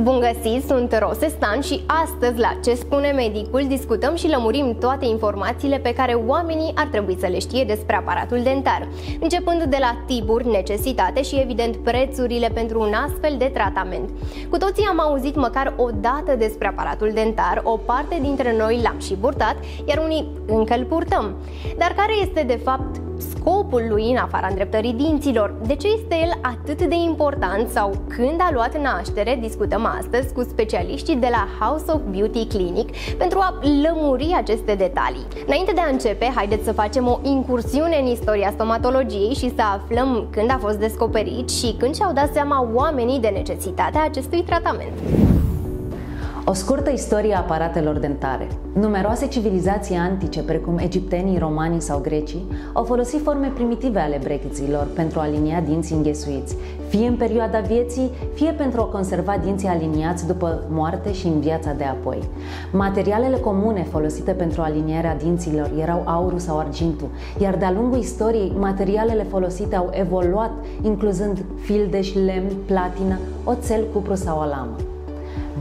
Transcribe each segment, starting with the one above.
Bun găsit, sunt Rose Stan și astăzi la Ce spune medicul discutăm și lămurim toate informațiile pe care oamenii ar trebui să le știe despre aparatul dentar, începând de la tipuri, necesitate și evident prețurile pentru un astfel de tratament. Cu toții am auzit măcar o dată despre aparatul dentar, o parte dintre noi l-am și purtat, iar unii încă îl purtăm. Dar care este de fapt scopul lui în afara îndreptării dinților? De ce este el atât de important sau când a luat naștere? Discutăm astăzi cu specialiștii de la House of Beauty Clinic pentru a lămuri aceste detalii. Înainte de a începe, haideți să facem o incursiune în istoria stomatologiei și să aflăm când a fost descoperit și când și-au dat seama oamenii de necesitatea acestui tratament. O scurtă istorie a aparatelor dentare. Numeroase civilizații antice, precum egiptenii, romanii sau grecii, au folosit forme primitive ale brecheților pentru a alinia dinții înghesuiți, fie în perioada vieții, fie pentru a conserva dinții aliniați după moarte și în viața de apoi. Materialele comune folosite pentru alinierea dinților erau aurul sau argintul, iar de-a lungul istoriei, materialele folosite au evoluat, incluzând fildeș, lemn, platină, oțel, cupru sau alamă.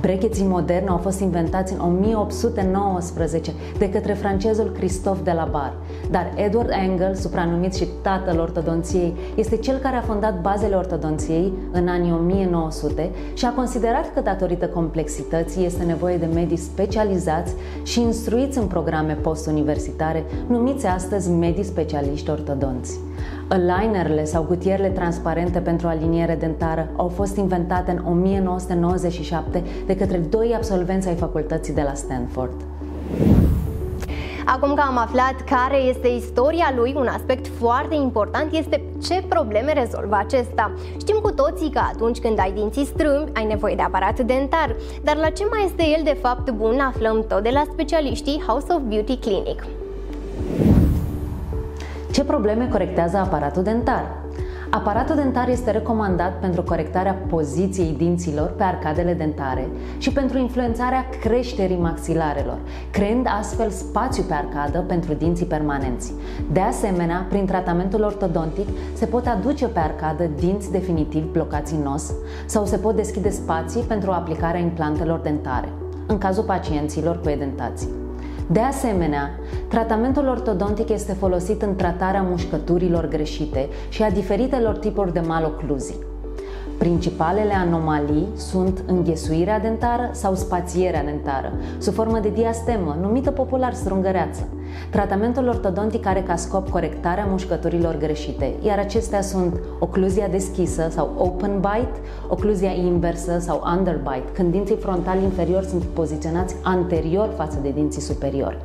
Brecheții moderni au fost inventați în 1819 de către francezul Christophe de la Barre, dar Edward Engel, supranumit și tatăl ortodonției, este cel care a fondat bazele ortodonției în anii 1900 și a considerat că datorită complexității este nevoie de medii specializați și instruiți în programe postuniversitare, numiți astăzi medii specialiști ortodonți. Alinerele sau gutierele transparente pentru aliniere dentară au fost inventate în 1997 de către doi absolvenți ai facultății de la Stanford. Acum că am aflat care este istoria lui, un aspect foarte important este ce probleme rezolvă acesta. Știm cu toții că atunci când ai dinții strâmbi, ai nevoie de aparat dentar, dar la ce mai este el de fapt bun, aflăm tot de la specialiștii House of Beauty Clinic. Ce probleme corectează aparatul dentar? Aparatul dentar este recomandat pentru corectarea poziției dinților pe arcadele dentare și pentru influențarea creșterii maxilarelor, creând astfel spațiu pe arcadă pentru dinții permanenți. De asemenea, prin tratamentul ortodontic se pot aduce pe arcadă dinți definitiv blocați în os sau se pot deschide spații pentru aplicarea implantelor dentare, în cazul pacienților cu edentații. De asemenea, tratamentul ortodontic este folosit în tratarea mușcăturilor greșite și a diferitelor tipuri de malocluzii. Principalele anomalii sunt înghesuirea dentară sau spațierea dentară, sub formă de diastemă, numită popular strungăreață. Tratamentul ortodontic are ca scop corectarea mușcăturilor greșite, iar acestea sunt ocluzia deschisă sau open bite, ocluzia inversă sau underbite, când dinții frontali inferiori sunt poziționați anterior față de dinții superiori,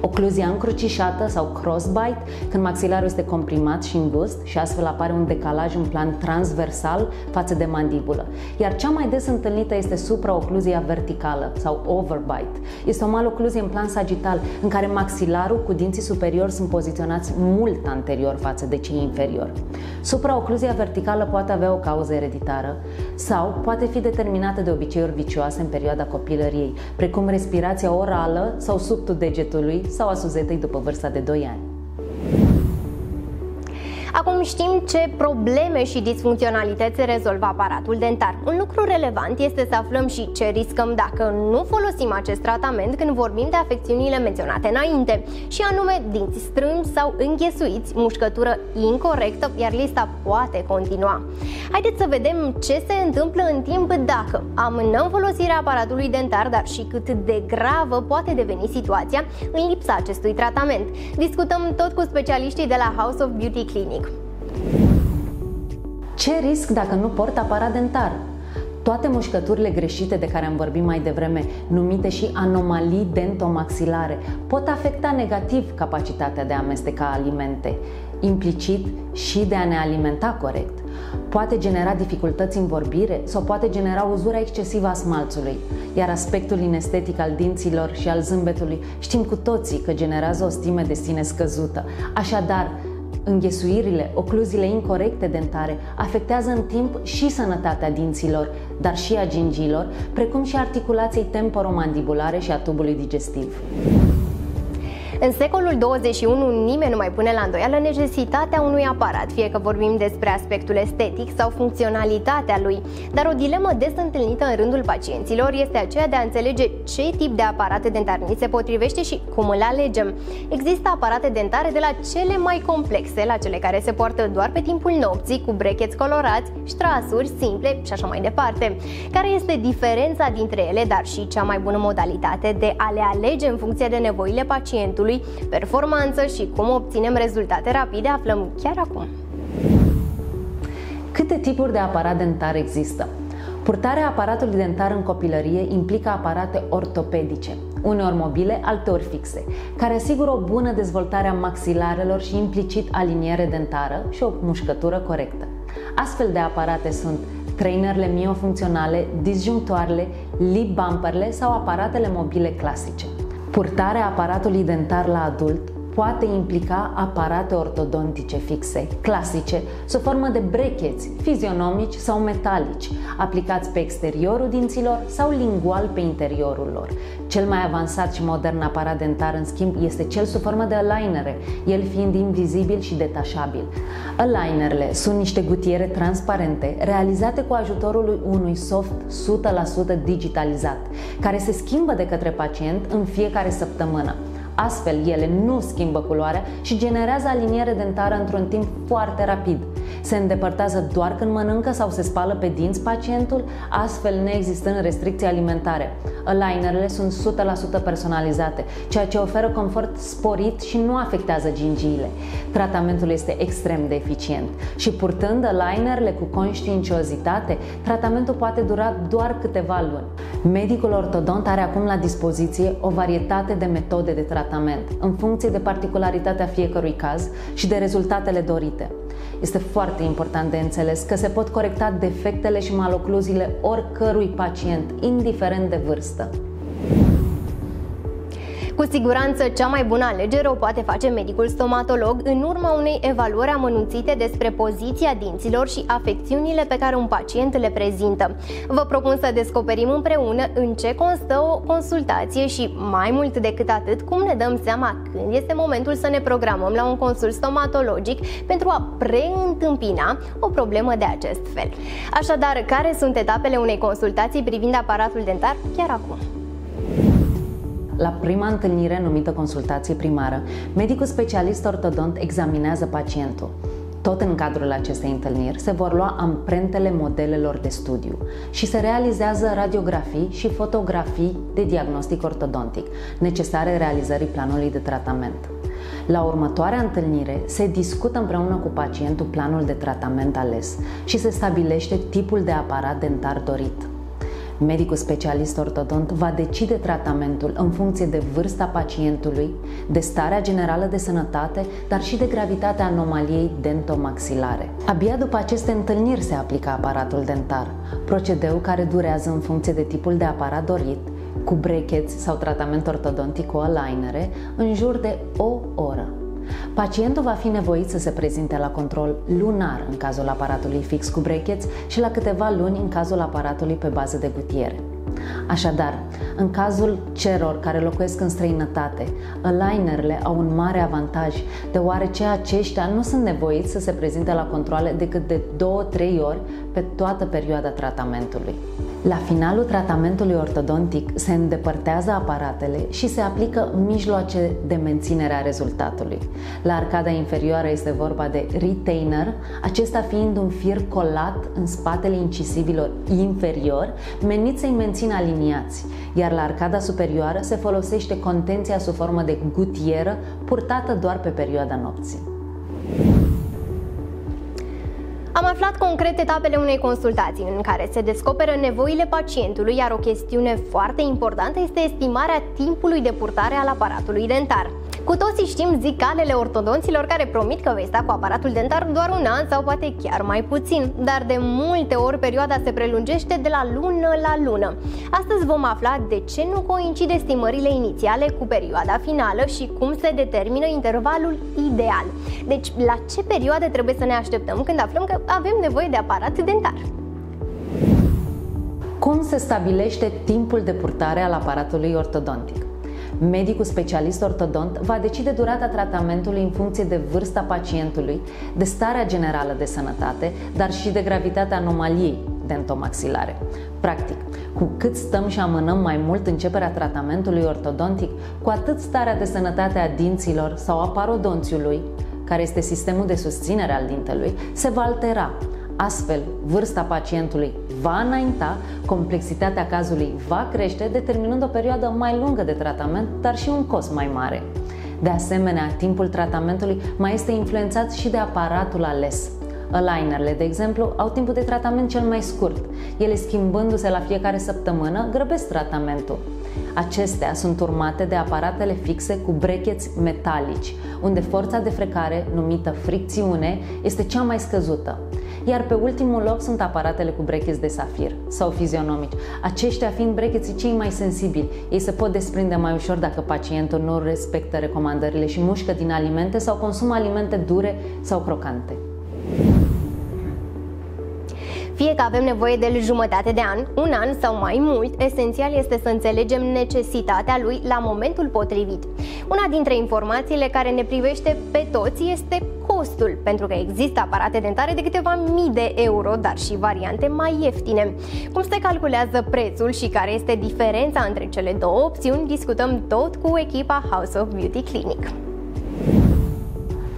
ocluzia încrucișată sau crossbite, când maxilarul este comprimat și îngust și astfel apare un decalaj în plan transversal față de mandibulă. Iar cea mai des întâlnită este supraocluzia verticală sau overbite. Este o malocluzie în plan sagital, în care maxilarul cu dinții superiori sunt poziționați mult anterior față de cei inferiori. Supraocluzia verticală poate avea o cauză ereditară sau poate fi determinată de obiceiuri vicioase în perioada copilăriei, precum respirația orală sau subtul degetului sau a suzetei după vârsta de 2 ani. Acum știm ce probleme și disfuncționalități rezolvă aparatul dentar. Un lucru relevant este să aflăm și ce riscăm dacă nu folosim acest tratament când vorbim de afecțiunile menționate înainte, și anume dinți strâmbi sau înghesuiți, mușcătură incorectă, iar lista poate continua. Haideți să vedem ce se întâmplă în timp dacă amânăm folosirea aparatului dentar, dar și cât de gravă poate deveni situația în lipsa acestui tratament. Discutăm tot cu specialiștii de la House of Beauty Clinic. Ce risc dacă nu port aparat dentar? Toate mușcăturile greșite de care am vorbit mai devreme, numite și anomalii dentomaxilare, pot afecta negativ capacitatea de a amesteca alimente, implicit și de a ne alimenta corect. Poate genera dificultăți în vorbire sau poate genera uzura excesivă a smalțului, iar aspectul inestetic al dinților și al zâmbetului știm cu toții că generează o stimă de sine scăzută. Așadar, înghesuirile, ocluziile incorecte dentare afectează în timp și sănătatea dinților, dar și a gingilor, precum și articulației temporomandibulare și a tubului digestiv. În secolul 21 nimeni nu mai pune la îndoială necesitatea unui aparat, fie că vorbim despre aspectul estetic sau funcționalitatea lui. Dar o dilemă des întâlnită în rândul pacienților este aceea de a înțelege ce tip de aparate dentare ni se potrivește și cum îl alegem. Există aparate dentare de la cele mai complexe la cele care se poartă doar pe timpul nopții, cu brecheți colorați, ștrasuri simple și așa mai departe. Care este diferența dintre ele, dar și cea mai bună modalitate de a le alege în funcție de nevoile pacientului, performanță și cum obținem rezultate rapide, aflăm chiar acum. Câte tipuri de aparat dentar există? Purtarea aparatului dentar în copilărie implică aparate ortopedice, uneori mobile, alteori fixe, care asigură o bună dezvoltare a maxilarelor și implicit aliniere dentară și o mușcătură corectă. Astfel de aparate sunt trainerele miofuncționale, disjunctoarele, lip bumperele sau aparatele mobile clasice. Purtarea aparatului dentar la adult poate implica aparate ortodontice fixe, clasice, sub formă de brecheți, fizionomici sau metalici, aplicați pe exteriorul dinților sau lingual pe interiorul lor. Cel mai avansat și modern aparat dentar, în schimb, este cel sub formă de alinere, el fiind invizibil și detașabil. Alinerele sunt niște gutiere transparente, realizate cu ajutorul unui soft 100% digitalizat, care se schimbă de către pacient în fiecare săptămână. Astfel, ele nu schimbă culoarea și generează aliniere dentară într-un timp foarte rapid. Se îndepărtează doar când mănâncă sau se spală pe dinți pacientul, astfel neexistând restricții alimentare. Alinerele sunt 100% personalizate, ceea ce oferă confort sporit și nu afectează gingiile. Tratamentul este extrem de eficient și purtând alinerele cu conștiinciozitate, tratamentul poate dura doar câteva luni. Medicul ortodont are acum la dispoziție o varietate de metode de tratament, în funcție de particularitatea fiecărui caz și de rezultatele dorite. Este foarte important de înțeles că se pot corecta defectele și malocluziile oricărui pacient, indiferent de vârstă. Cu siguranță, cea mai bună alegere o poate face medicul stomatolog în urma unei evaluări amănunțite despre poziția dinților și afecțiunile pe care un pacient le prezintă. Vă propun să descoperim împreună în ce constă o consultație și, mai mult decât atât, cum ne dăm seama când este momentul să ne programăm la un consult stomatologic pentru a preîntâmpina o problemă de acest fel. Așadar, care sunt etapele unei consultații privind aparatul dentar chiar acum? La prima întâlnire, numită consultație primară, medicul specialist ortodont examinează pacientul. Tot în cadrul acestei întâlniri se vor lua amprentele modelelor de studiu și se realizează radiografii și fotografii de diagnostic ortodontic, necesare realizării planului de tratament. La următoarea întâlnire se discută împreună cu pacientul planul de tratament ales și se stabilește tipul de aparat dentar dorit. Medicul specialist ortodont va decide tratamentul în funcție de vârsta pacientului, de starea generală de sănătate, dar și de gravitatea anomaliei dentomaxilare. Abia după aceste întâlniri se aplică aparatul dentar, procedeu care durează în funcție de tipul de aparat dorit, cu brecheți sau tratament ortodontic cu alinere, în jur de o oră. Pacientul va fi nevoit să se prezinte la control lunar în cazul aparatului fix cu brecheți și la câteva luni în cazul aparatului pe bază de gutiere. Așadar, în cazul celor care locuiesc în străinătate, alinerele au un mare avantaj, deoarece aceștia nu sunt nevoiți să se prezinte la controale decât de 2-3 ori pe toată perioada tratamentului. La finalul tratamentului ortodontic se îndepărtează aparatele și se aplică mijloace de menținere a rezultatului. La arcada inferioară este vorba de retainer, acesta fiind un fir colat în spatele incisivilor inferior, menit să-i mențină aliniați, iar la arcada superioară se folosește contenția sub formă de gutieră, purtată doar pe perioada nopții. Am aflat concret etapele unei consultații în care se descoperă nevoile pacientului, iar o chestiune foarte importantă este estimarea timpului de purtare al aparatului dentar. Cu toții știm zicalele ortodonților care promit că vei sta cu aparatul dentar doar un an sau poate chiar mai puțin, dar de multe ori perioada se prelungește de la lună la lună. Astăzi vom afla de ce nu coincid estimările inițiale cu perioada finală și cum se determină intervalul ideal. Deci, la ce perioade trebuie să ne așteptăm când aflăm că avem nevoie de aparat dentar? Cum se stabilește timpul de purtare al aparatului ortodontic? Medicul specialist ortodont va decide durata tratamentului în funcție de vârsta pacientului, de starea generală de sănătate, dar și de gravitatea anomaliei dentomaxilare. Practic, cu cât stăm și amânăm mai mult începerea tratamentului ortodontic, cu atât starea de sănătate a dinților sau a parodonțiului, care este sistemul de susținere al dintelui, se va altera. Astfel, vârsta pacientului va înainta, complexitatea cazului va crește, determinând o perioadă mai lungă de tratament, dar și un cost mai mare. De asemenea, timpul tratamentului mai este influențat și de aparatul ales. Alignerele, de exemplu, au timpul de tratament cel mai scurt. Ele, schimbându-se la fiecare săptămână, grăbesc tratamentul. Acestea sunt urmate de aparatele fixe cu brackets metalici, unde forța de frecare, numită fricțiune, este cea mai scăzută. Iar pe ultimul loc sunt aparatele cu brackets de safir sau fizionomici, aceștia fiind bracketsii cei mai sensibili. Ei se pot desprinde mai ușor dacă pacientul nu respectă recomandările și mușcă din alimente sau consumă alimente dure sau crocante. Fie că avem nevoie de jumătate de an, un an sau mai mult, esențial este să înțelegem necesitatea lui la momentul potrivit. Una dintre informațiile care ne privește pe toți este costul, pentru că există aparate dentare de câteva mii de euro, dar și variante mai ieftine. Cum se calculează prețul și care este diferența între cele două opțiuni, discutăm tot cu echipa House of Beauty Clinic.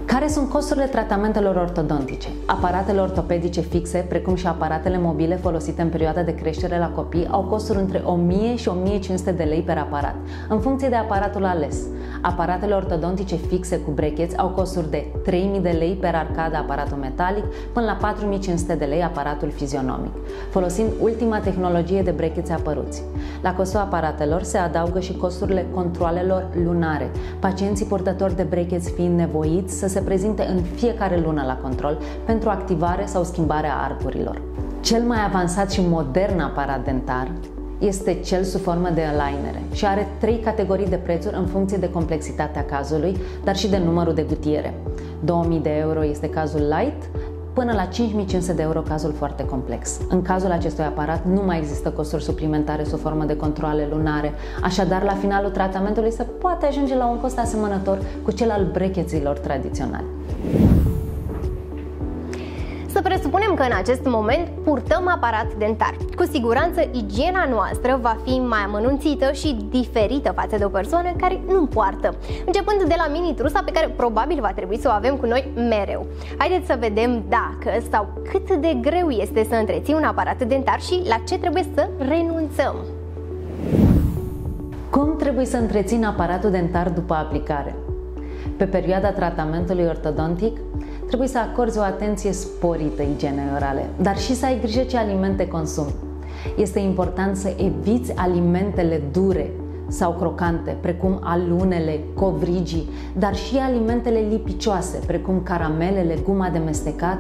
Care sunt costurile tratamentelor ortodontice? Aparatele ortopedice fixe, precum și aparatele mobile folosite în perioada de creștere la copii, au costuri între 1000 și 1500 de lei per aparat, în funcție de aparatul ales. Aparatele ortodontice fixe cu brackets au costuri de 3000 de lei per arcadă aparatul metalic, până la 4500 de lei aparatul fizionomic, folosind ultima tehnologie de brackets apăruți. La costul aparatelor se adaugă și costurile controalelor lunare, pacienții purtători de brackets fiind nevoiți să se prezinte în fiecare lună la control pentru activare sau schimbarea arcurilor. Cel mai avansat și modern aparat dentar este cel sub formă de alinere și are 3 categorii de prețuri în funcție de complexitatea cazului, dar și de numărul de gutiere. 2000 de euro este cazul light, până la 5500 de euro cazul foarte complex. În cazul acestui aparat nu mai există costuri suplimentare sub formă de controale lunare, așadar la finalul tratamentului se poate ajunge la un cost asemănător cu cel al bracketsilor tradiționali. Să presupunem că în acest moment purtăm aparat dentar. Cu siguranță igiena noastră va fi mai amănunțită și diferită față de o persoană care nu poartă, începând de la mini-trusa pe care probabil va trebui să o avem cu noi mereu. Haideți să vedem dacă sau cât de greu este să întreții un aparat dentar și la ce trebuie să renunțăm. Cum trebuie să întrețin aparatul dentar după aplicare? Pe perioada tratamentului ortodontic, trebuie să acorzi o atenție sporită igienei orale, dar și să ai grijă ce alimente consumi. Este important să eviți alimentele dure sau crocante, precum alunele, covrigii, dar și alimentele lipicioase, precum caramelele, guma de mestecat,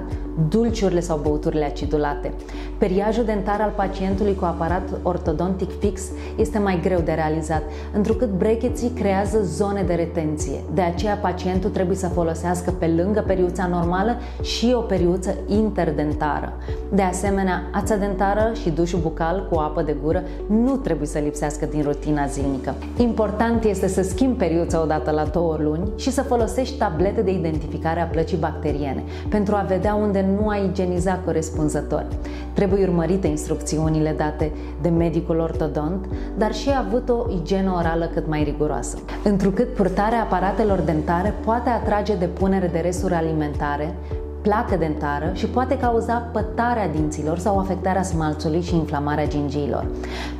dulciurile sau băuturile acidulate. Periajul dentar al pacientului cu aparat ortodontic fix este mai greu de realizat, întrucât bracketsii creează zone de retenție. De aceea pacientul trebuie să folosească pe lângă periuța normală și o periuță interdentară. De asemenea, ața dentară și dușul bucal cu apă de gură nu trebuie să lipsească din rutina zilnică. Important este să schimbi periuța odată la 2 luni și să folosești tablete de identificare a plăcii bacteriene pentru a vedea unde nu ai igienizat corespunzător. Trebuie urmărite instrucțiunile date de medicul ortodont, dar și avut o igienă orală cât mai riguroasă. Întrucât purtarea aparatelor dentare poate atrage depunere de resturi alimentare, placă dentară și poate cauza pătarea dinților sau afectarea smalțului și inflamarea gingiilor.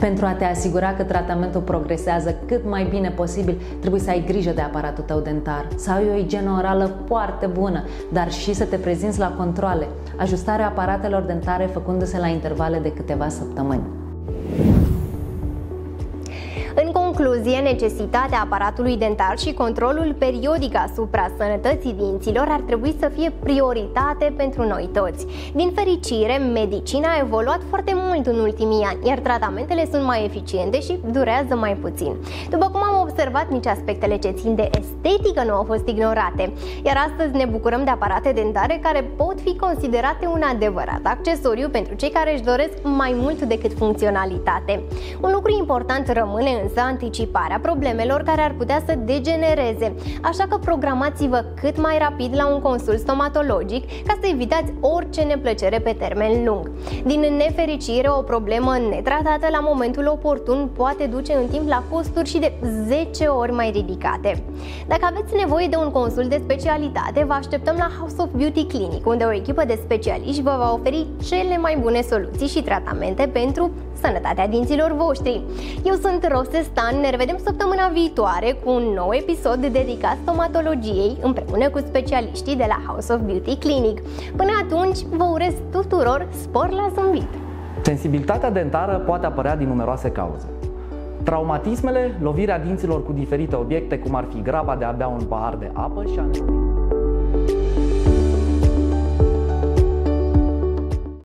Pentru a te asigura că tratamentul progresează cât mai bine posibil, trebuie să ai grijă de aparatul tău dentar, să ai o igienă orală foarte bună, dar și să te prezinți la controale, ajustarea aparatelor dentare făcându-se la intervale de câteva săptămâni. În concluzie, necesitatea aparatului dentar și controlul periodic asupra sănătății dinților ar trebui să fie prioritate pentru noi toți. Din fericire, medicina a evoluat foarte mult în ultimii ani, iar tratamentele sunt mai eficiente și durează mai puțin. După cum am observat, nici aspectele ce țin de estetică nu au fost ignorate, iar astăzi ne bucurăm de aparate dentare care pot fi considerate un adevărat accesoriu pentru cei care își doresc mai mult decât funcționalitate. Un lucru important rămâne însă anticiparea problemelor care ar putea să degenereze, așa că programați-vă cât mai rapid la un consult stomatologic ca să evitați orice neplăcere pe termen lung. Din nefericire, o problemă netratată la momentul oportun poate duce în timp la costuri și de 10 ori mai ridicate. Dacă aveți nevoie de un consult de specialitate, vă așteptăm la House of Beauty Clinic, unde o echipă de specialiști vă va oferi cele mai bune soluții și tratamente pentru sănătatea dinților voștri. Eu sunt Rose Stan, ne revedem săptămâna viitoare cu un nou episod dedicat stomatologiei împreună cu specialiștii de la House of Beauty Clinic. Până atunci, vă urez tuturor spor la zâmbit! Sensibilitatea dentară poate apărea din numeroase cauze. Traumatismele, lovirea dinților cu diferite obiecte, cum ar fi graba de a bea un pahar de apă și a